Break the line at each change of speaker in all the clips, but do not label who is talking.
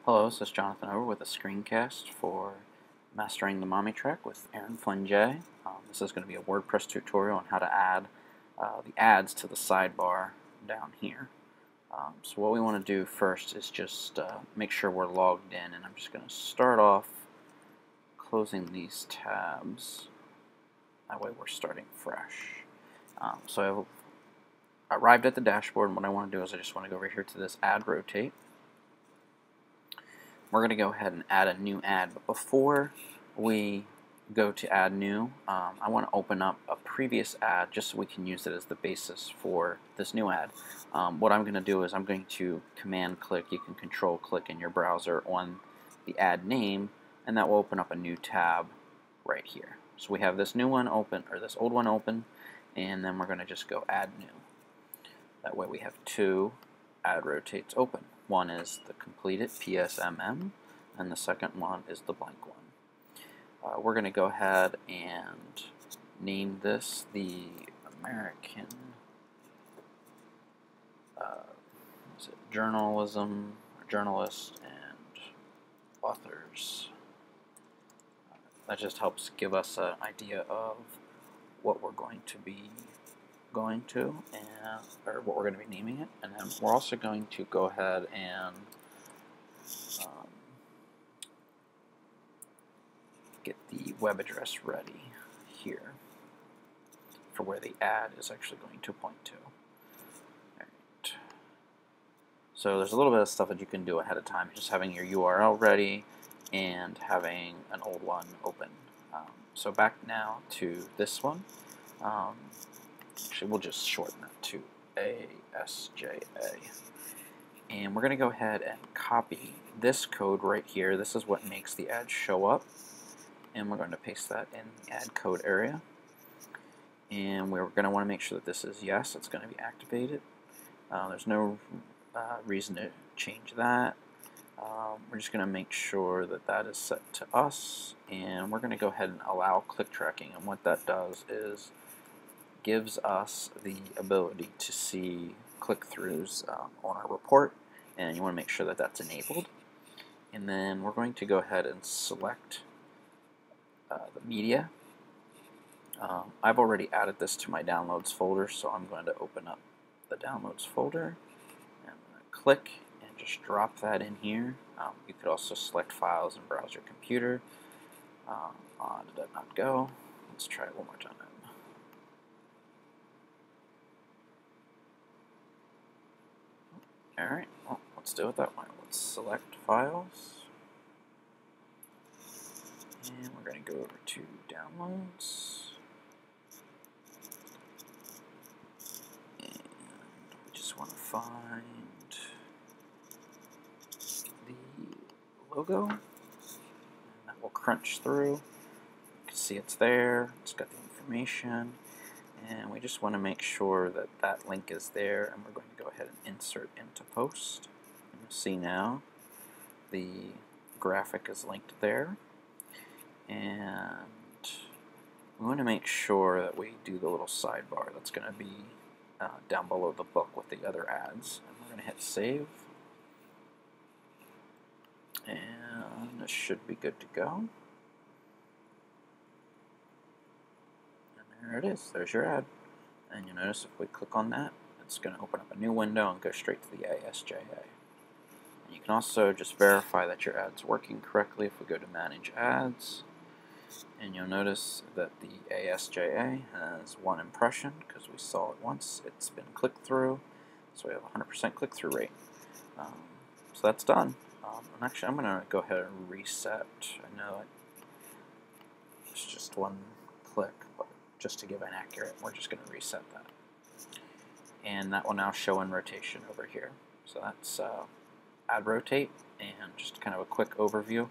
Hello, this is Jonathan over with a screencast for Mastering the Mommy Track with Aaron Flynn J. This is going to be a WordPress tutorial on how to add the ads to the sidebar down here. So what we want to do first is just make sure we're logged in, and I'm just going to start off closing these tabs. That way we're starting fresh. So I've arrived at the dashboard, and what I want to do is I just want to go over here to this AdRotate. We're going to go ahead and add a new ad, but before we go to add new, I want to open up a previous ad just so we can use it as the basis for this new ad. What I'm going to do is I'm going to command click, you can control click in your browser on the ad name, and that will open up a new tab right here. So we have this new one open, or this old one open, and then we're going to just go add new. That way we have two AdRotates open. One is the completed PSMM, and the second one is the blank one. We're going to go ahead and name this the American Journalism, Journalist, and Authors. That just helps give us an idea of what we're going to be or what we're going to be naming it, and then we're also going to go ahead and get the web address ready here for where the ad is actually going to point to. Alright. So there's a little bit of stuff that you can do ahead of time, just having your URL ready and having an old one open. So back now to this one. Actually, we'll just shorten that to ASJA. And we're going to go ahead and copy this code right here. This is what makes the ad show up. And we're going to paste that in the ad code area. And we're going to want to make sure that this is yes, it's going to be activated. There's no reason to change that. We're just going to make sure that that is set to us. And we're going to go ahead and allow click tracking. And what that does is gives us the ability to see click-throughs on our report, and you want to make sure that that's enabled. And then we're going to go ahead and select the media. I've already added this to my downloads folder, so I'm going to open up the downloads folder and I'm going to click and just drop that in here. You could also select files and browse your computer. Did that not go? Let's try it one more time. Alright, well, let's do it that way. Let's select files. And we're going to go over to downloads. And we just want to find the logo. And that will crunch through. You can see it's there. It's got the information. And we just want to make sure that that link is there, and we're going to go ahead and insert into post. And you'll see now the graphic is linked there. And we want to make sure that we do the little sidebar that's going to be down below the book with the other ads. And we're going to hit save. And this should be good to go. There it is. There's your ad. And you'll notice if we click on that, it's going to open up a new window and go straight to the ASJA. And you can also just verify that your ad's working correctly if we go to Manage Ads. And you'll notice that the ASJA has one impression because we saw it once. It's been clicked through, so we have 100% click-through rate. So that's done. And actually, I'm going to go ahead and reset. I know it's just one click, but just to give an accurate, we're just going to reset that. And that will now show in rotation over here. So that's AdRotate, and just kind of a quick overview.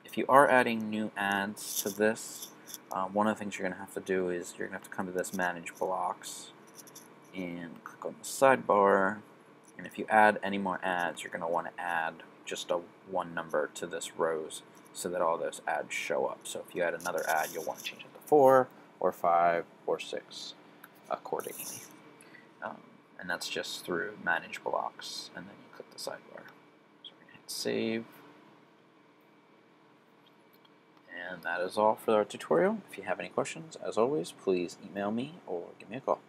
If you are adding new ads to this, one of the things you're going to have to do is you're going to have to come to this Manage Blocks and click on the sidebar. And if you add any more ads, you're going to want to add just a one number to this rows so that all those ads show up. So if you add another ad, you'll want to change it to 4 or 5 or 6 accordingly. And that's just through Manage Blocks, and then you click the sidebar. So we're going to hit save. And that is all for our tutorial. If you have any questions, as always, please email me or give me a call.